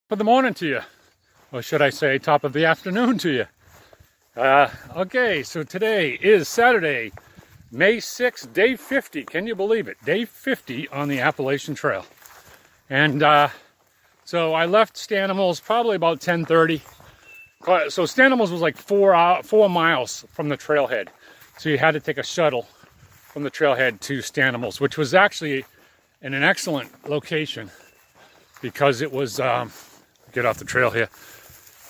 Top of the morning to you, or should I say top of the afternoon to you. Okay, so today is Saturday, May 6th, day 50. Can you believe it? Day 50 on the Appalachian Trail. And so I left Stanimals probably about 10:30. So Stanimals was like 4 miles from the trailhead. So you had to take a shuttle from the trailhead to Stanimals, which was actually in an excellent location because it was, get off the trail here.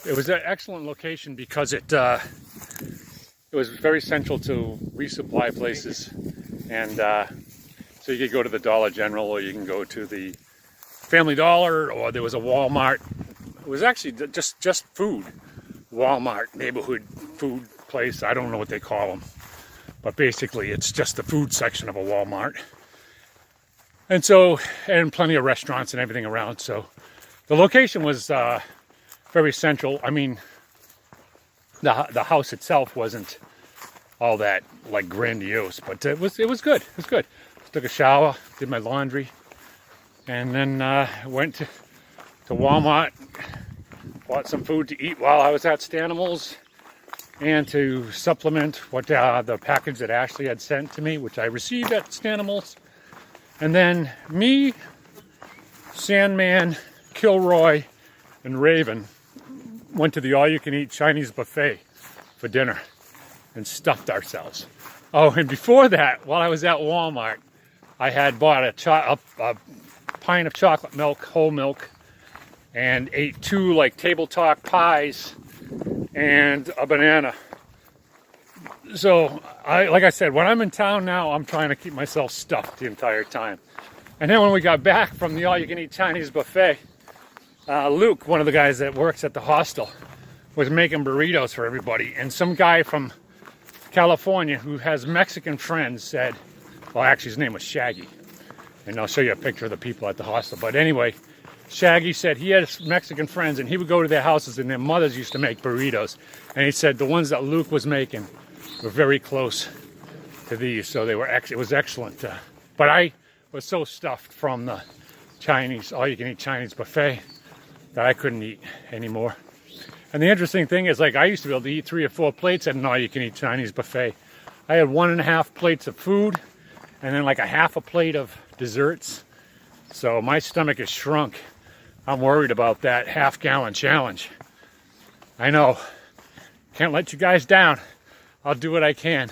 It was an excellent location because it was very central to resupply places. And so you could go to the Dollar General, or you can go to the Family Dollar, or there was a Walmart. It was actually just food. Walmart, neighborhood food place. I don't know what they call them. But basically it's just the food section of a Walmart. And so, and plenty of restaurants and everything around. So the location was very central. I mean, the house itself wasn't all that like grandiose, but it was good. It was good. Took a shower, did my laundry, and then went to Walmart, bought some food to eat while I was at Stanimals, and to supplement what the package that Ashley had sent to me, which I received at Stanimals. And then me, Sandman, Kilroy, and Raven went to the all-you-can-eat Chinese buffet for dinner and stuffed ourselves. Oh, and before that, while I was at Walmart, I had bought a pint of chocolate milk, whole milk, and ate 2 like table talk pies and a banana. So, like I said, when I'm in town now, I'm trying to keep myself stuffed the entire time. And then when we got back from the all-you-can-eat Chinese buffet, Luke, one of the guys that works at the hostel, was making burritos for everybody. And some guy from California who has Mexican friends said, well, actually his name was Shaggy. And I'll show you a picture of the people at the hostel. But anyway, Shaggy said he had Mexican friends and he would go to their houses and their mothers used to make burritos. And he said the ones that Luke was making were very close to these. So they were it was excellent. But I was so stuffed from the Chinese, all-you-can-eat Chinese buffet, that I couldn't eat anymore. And the interesting thing is, like, I used to be able to eat 3 or 4 plates at an all-you-can-eat Chinese buffet. I had 1.5 plates of food, and then like a half a plate of desserts. So my stomach has shrunk. I'm worried about that half-gallon challenge. I know. Can't let you guys down. I'll do what I can.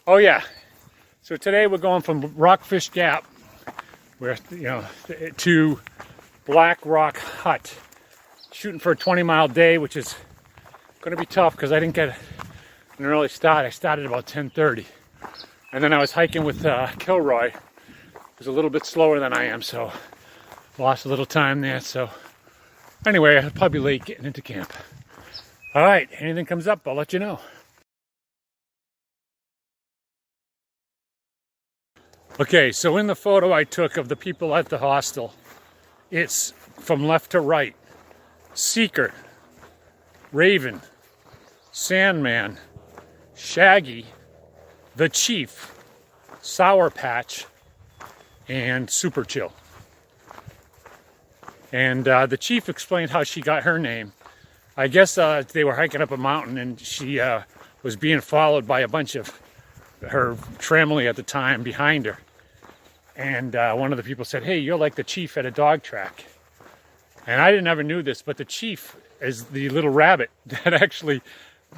Oh yeah. So today we're going from Rockfish Gap, to Black Rock Hut. Shooting for a 20-mile day, which is going to be tough because I didn't get an early start. I started about 10:30. And then I was hiking with Kilroy. He was a little bit slower than I am, so lost a little time there. So anyway, I'll probably be late getting into camp. All right, anything comes up, I'll let you know. Okay, so in the photo I took of the people at the hostel, it's from left to right. Seeker, Raven, Sandman, Shaggy, the Chief, Sour Patch, and Super Chill. And the Chief explained how she got her name. I guess they were hiking up a mountain and she was being followed by a bunch of her family at the time behind her. And one of the people said, hey, you're like the Chief at a dog track. And I never knew this, but the Chief is the little rabbit that actually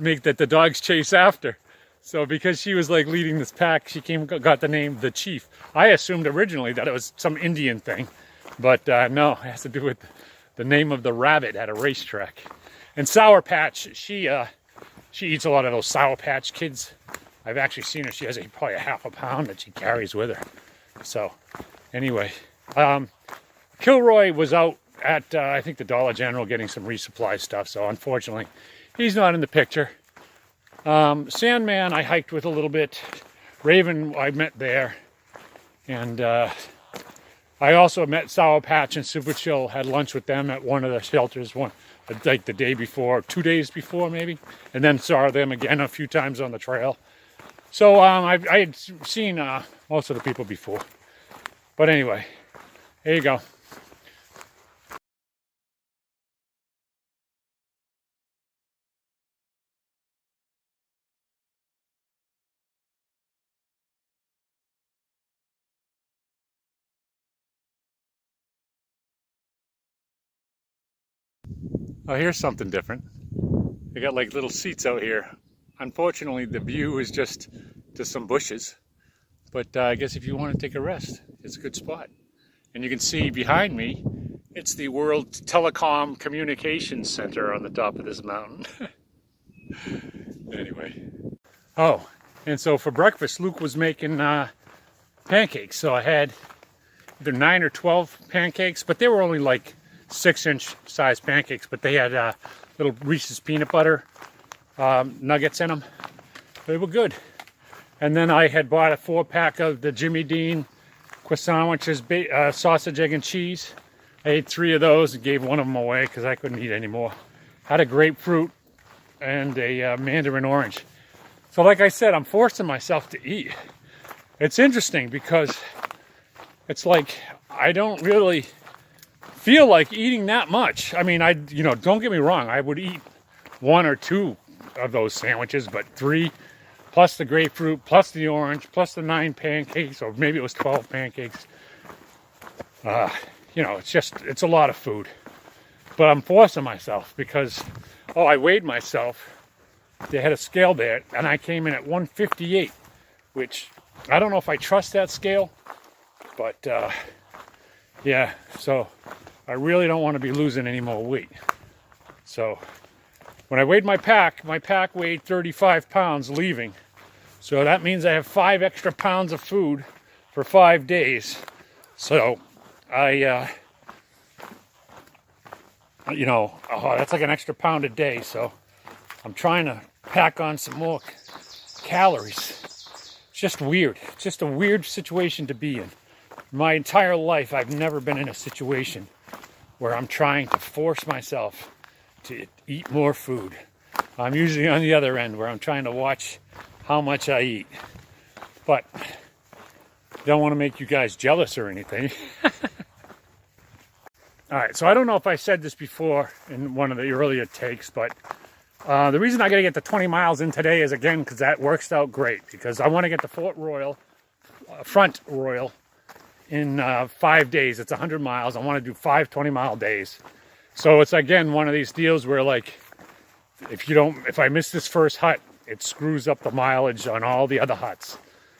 that the dogs chase after. So because she was like leading this pack, she got the name the Chief. I assumed originally that it was some Indian thing, but no, it has to do with the name of the rabbit at a racetrack. And Sour Patch, she eats a lot of those Sour Patch Kids. I've actually seen her. She has probably a half a pound that she carries with her. So anyway, Kilroy was out at I think the Dollar General getting some resupply stuff, so unfortunately he's not in the picture. Sandman I hiked with a little bit. Raven I met there, and I also met Sour Patch and Super Chill, had lunch with them at one of the shelters, like the day before, 2 days before maybe, and then saw them again a few times on the trail. So I had seen most of the people before. But anyway, there you go. Oh, here's something different. They got like little seats out here. Unfortunately, the view is just some bushes. But I guess if you want to take a rest, it's a good spot. And you can see behind me, it's the World Telecom Communications Center on the top of this mountain. Anyway. Oh, and so for breakfast, Luke was making pancakes. So I had either 9 or 12 pancakes, but they were only like 6-inch size pancakes, but they had little Reese's peanut butter nuggets in them. They were good. And then I had bought a 4-pack of the Jimmy Dean croissantwiches, sausage, egg, and cheese. I ate 3 of those and gave one of them away because I couldn't eat anymore. Had a grapefruit and a mandarin orange. So like I said, I'm forcing myself to eat. It's interesting because it's like I don't really feel like eating that much. I mean, don't get me wrong, I would eat 1 or 2 of those sandwiches, but 3 plus the grapefruit, plus the orange, plus the 9 pancakes, or maybe it was 12 pancakes. It's a lot of food. But I'm forcing myself because, I weighed myself. They had a scale there, and I came in at 158, which I don't know if I trust that scale, but yeah, so I really don't want to be losing any more weight. So when I weighed my pack weighed 35 pounds leaving. So that means I have 5 extra pounds of food for 5 days. So that's like an extra pound a day. So I'm trying to pack on some more calories. It's just weird. It's just a weird situation to be in. My entire life, I've never been in a situation where I'm trying to force myself to eat more food. I'm usually on the other end where I'm trying to watch how much I eat. But don't want to make you guys jealous or anything. All right, so I don't know if I said this before in one of the earlier takes, but the reason I got to get the 20 miles in today is, again, because that works out great. Because I want to get to Front Royal, in 5 days. It's 100 miles. I want to do 5 20-mile days. So it's, again, one of these deals where, like, if I miss this first hut, it screws up the mileage on all the other huts.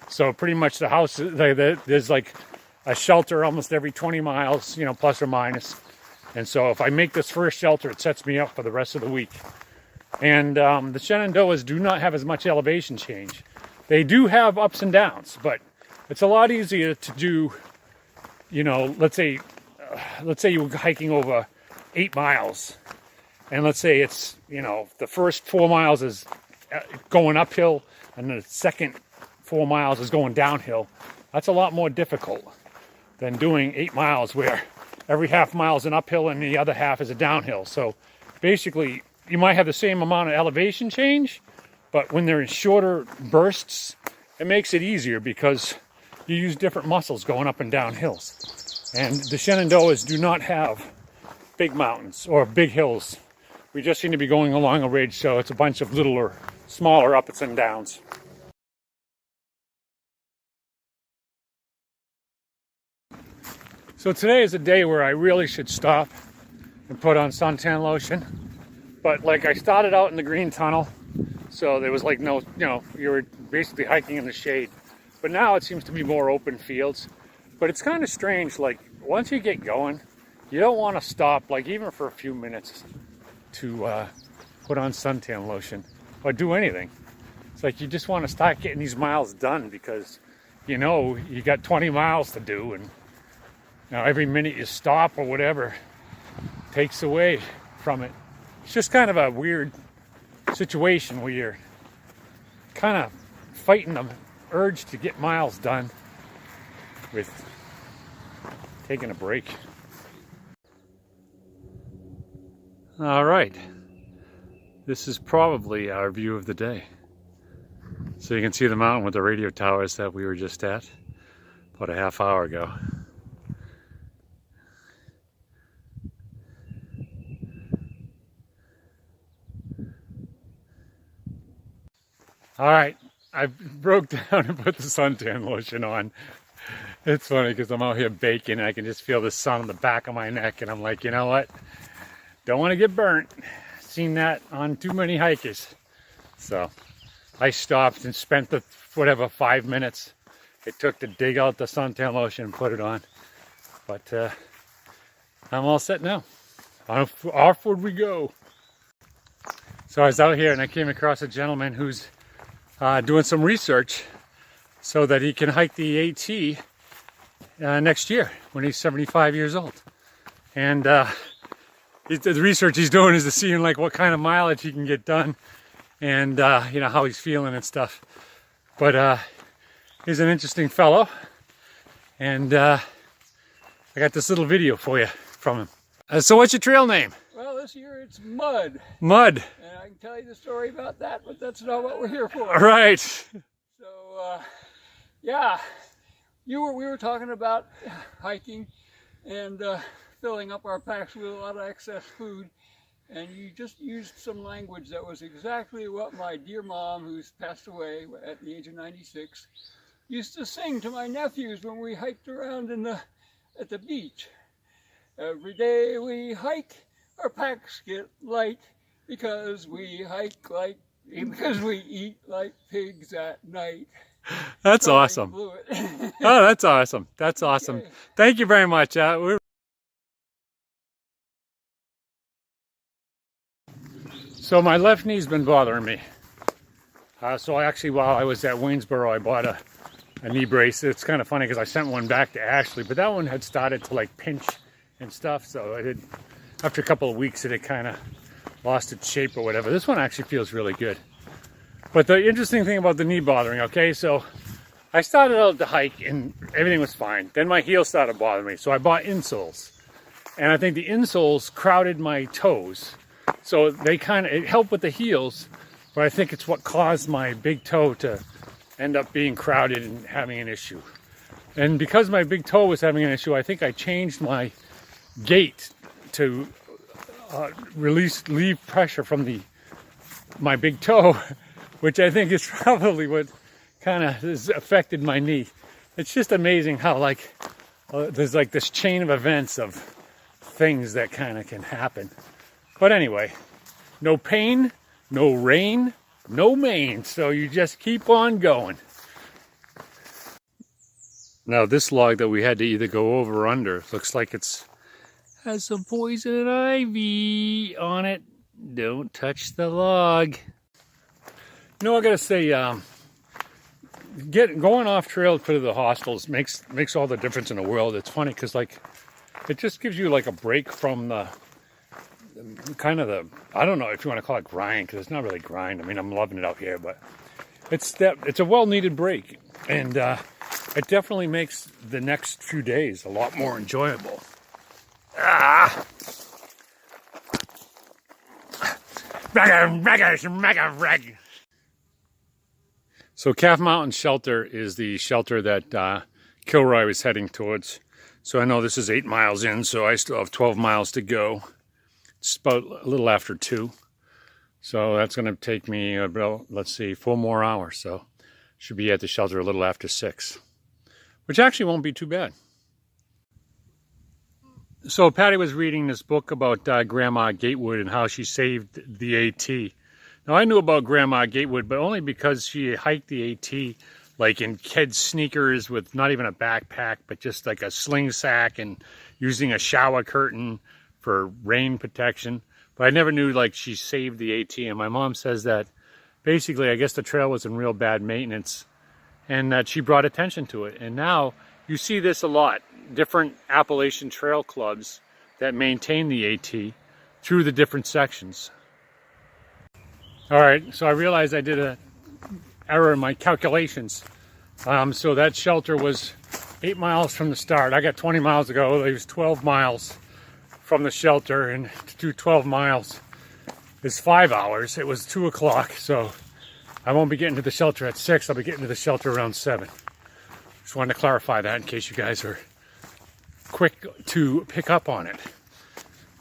So pretty much the house, there's like a shelter almost every 20 miles, plus or minus. And so if I make this first shelter, it sets me up for the rest of the week. And the Shenandoahs do not have as much elevation change. They do have ups and downs, but it's a lot easier to do, let's say you were hiking over 8 miles. And let's say it's, the first 4 miles is going uphill and the second 4 miles is going downhill. That's a lot more difficult than doing 8 miles where every half mile is an uphill and the other half is a downhill. So basically, you might have the same amount of elevation change, but when they're in shorter bursts, it makes it easier because you use different muscles going up and down hills. And the Shenandoahs do not have big mountains or big hills. We just seem to be going along a ridge, so it's a bunch of littler, smaller ups and downs. So today is a day where I really should stop and put on suntan lotion. But like I started out in the green tunnel, so there was like no, you were basically hiking in the shade. But now it seems to be more open fields. But it's kind of strange, like once you get going, you don't want to stop, like even for a few minutes, to put on suntan lotion or do anything. It's like you just want to start getting these miles done because you got 20 miles to do, and every minute you stop or whatever takes away from it. It's just kind of a weird situation where you're kind of fighting the urge to get miles done with taking a break. All right, this is probably our view of the day. So you can see the mountain with the radio towers that we were just at about a half hour ago. All right, I broke down and put the suntan lotion on. It's funny because I'm out here baking and I can just feel the sun on the back of my neck, and I'm like, you know what? Don't want to get burnt. Seen that on too many hikers. So I stopped and spent the whatever 5 minutes it took to dig out the suntan lotion and put it on. But I'm all set now. Off would we go. So I was out here and I came across a gentleman who's doing some research so that he can hike the AT next year when he's 75 years old. And the research he's doing is to see like what kind of mileage he can get done and you know, how he's feeling and stuff. But he's an interesting fellow, and I got this little video for you from him. So what's your trail name? Well, this year it's Mud. Mud. And I can tell you the story about that, but that's not what we're here for. Right. So, yeah, we were talking about hiking and filling up our packs with a lot of excess food. And you just used some language that was exactly what my dear mom, who's passed away at the age of 96, used to sing to my nephews when we hiked around at the beach. Every day we hike, our packs get light because we eat like pigs at night. That's awesome. Oh, that's awesome. That's awesome. Okay. Thank you very much. So my left knee's been bothering me. So actually, while I was at Waynesboro, I bought a knee brace. It's kind of funny because I sent one back to Ashley, but that one had started to like pinch and stuff. So after a couple of weeks, it had kind of lost its shape or whatever. This one actually feels really good. But the interesting thing about the knee bothering, okay, so I started out to hike and everything was fine. Then my heel started bothering me. So I bought insoles. And I think the insoles crowded my toes. So it helped with the heels, but I think it's what caused my big toe to end up being crowded and having an issue. And because my big toe was having an issue, I think I changed my gait to leave pressure from my big toe, which I think is probably what kind of has affected my knee. It's just amazing how there's like this chain of events of things that kind of can happen. But anyway, no pain, no rain, no main, so you just keep on going. Now this log that we had to either go over or under looks like has some poison ivy on it. Don't touch the log. You know, I gotta say, going off trail to the hostels makes all the difference in the world. It's funny because it just gives you like a break from the I don't know if you want to call it grind, because it's not really grind. I mean, I'm loving it out here, but it's a well-needed break, and it definitely makes the next few days a lot more enjoyable. So Calf Mountain Shelter is the shelter that Kilroy was heading towards. So I know this is 8 miles in, so I still have 12 miles to go. It's about a little after 2. So that's going to take me about, let's see, 4 more hours. So should be at the shelter a little after 6, which actually won't be too bad. So Patty was reading this book about Grandma Gatewood and how she saved the AT. Now I knew about Grandma Gatewood, but only because she hiked the AT like in kids' sneakers with not even a backpack, but just like a sling sack and using a shower curtain for rain protection. But I never knew like she saved the AT. And my mom says that basically, I guess the trail was in real bad maintenance and that she brought attention to it. And now you see this a lot. Different Appalachian Trail clubs that maintain the AT through the different sections. All right, so I realized I did an error in my calculations. So that shelter was 8 miles from the start. I got 20 miles to go. It was 12 miles from the shelter, and to do 12 miles is 5 hours. It was 2 o'clock, so I won't be getting to the shelter at 6. I'll be getting to the shelter around 7. Just wanted to clarify that in case you guys are quick to pick up on it.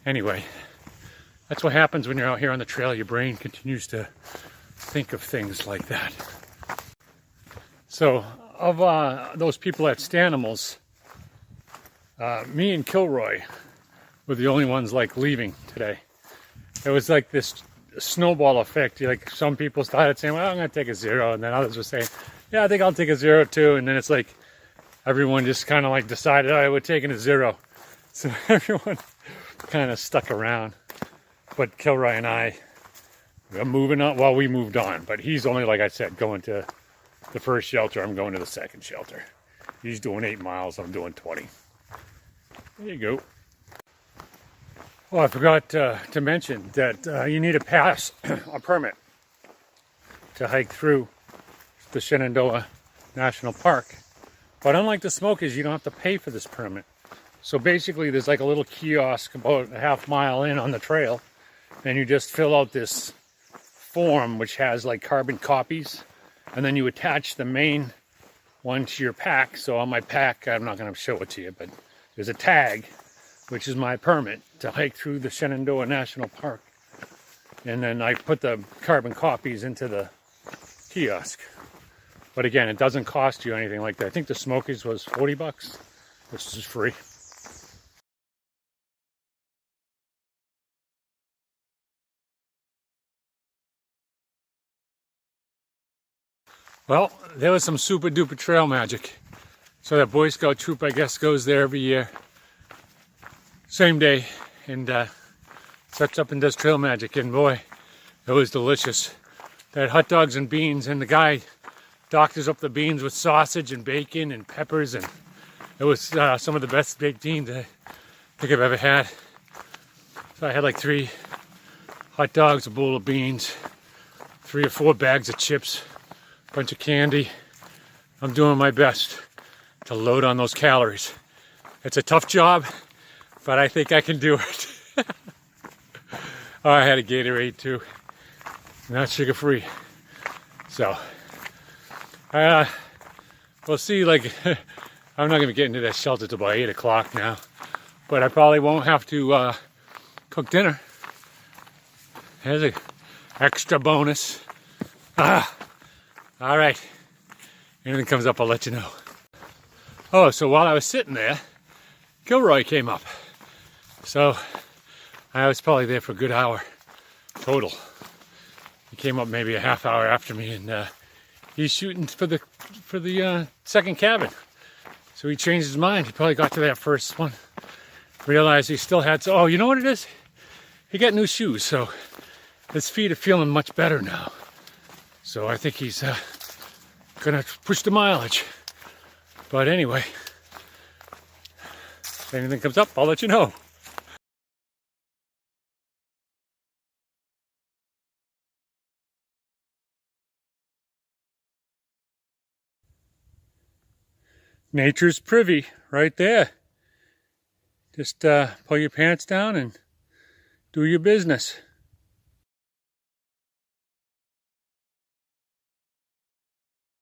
Anyway, that's what happens when you're out here on the trail. Your brain continues to think of things like that. So, of those people at Stanimals, me and Kilroy were the only ones like leaving today. it was like this snowball effect. Like some people started saying, well, I'm going to take a 0. And then others were saying, yeah, I think I'll take a 0 too. And then it's like everyone just kind of like decided, all right, we're taking a 0. So everyone kind of stuck around. But Kilroy and I are moving on. Well, we moved on. But he's only, like I said, going to the first shelter. I'm going to the second shelter. He's doing 8 miles. I'm doing 20. There you go. Well, I forgot to mention that you need a pass, a permit, to hike through the Shenandoah National Park. But unlike the Smokies, you don't have to pay for this permit. So basically, there's like a little kiosk about a half mile in on the trail, and you just fill out this form which has like carbon copies, and then you attach the main one to your pack. So on my pack, I'm not going to show it to you, but there's a tag, which is my permit to hike through the Shenandoah National Park. And then I put the carbon copies into the kiosk. But again, it doesn't cost you anything like that. I think the Smokies was 40 bucks. This is free. Well, there was some super duper trail magic. So that Boy Scout troop, I guess, goes there every year. Same day, and sets up and does trail magic, and boy, it was delicious. They had hot dogs and beans, and the guy doctors up the beans with sausage and bacon and peppers, and it was some of the best baked beans I think I've ever had. So I had like 3 hot dogs, a bowl of beans, 3 or 4 bags of chips, a bunch of candy. I'm doing my best to load on those calories. It's a tough job, but I think I can do it. Oh, I had a Gatorade too. Not sugar free. So, we'll see. Like, I'm not going to get into that shelter till about 8 o'clock now. But I probably won't have to cook dinner. There's an extra bonus. All right. Anything comes up, I'll let you know. Oh, so while I was sitting there, Kilroy came up. So I was probably there for a good hour total. He came up maybe a half hour after me, and he's shooting for the second cabin. So he changed his mind. He probably got to that first one, realized he still had. Oh, you know what it is? He got new shoes, so his feet are feeling much better now. So I think he's gonna push the mileage. But anyway, if anything comes up, I'll let you know. Nature's privy right there. Just pull your pants down and do your business.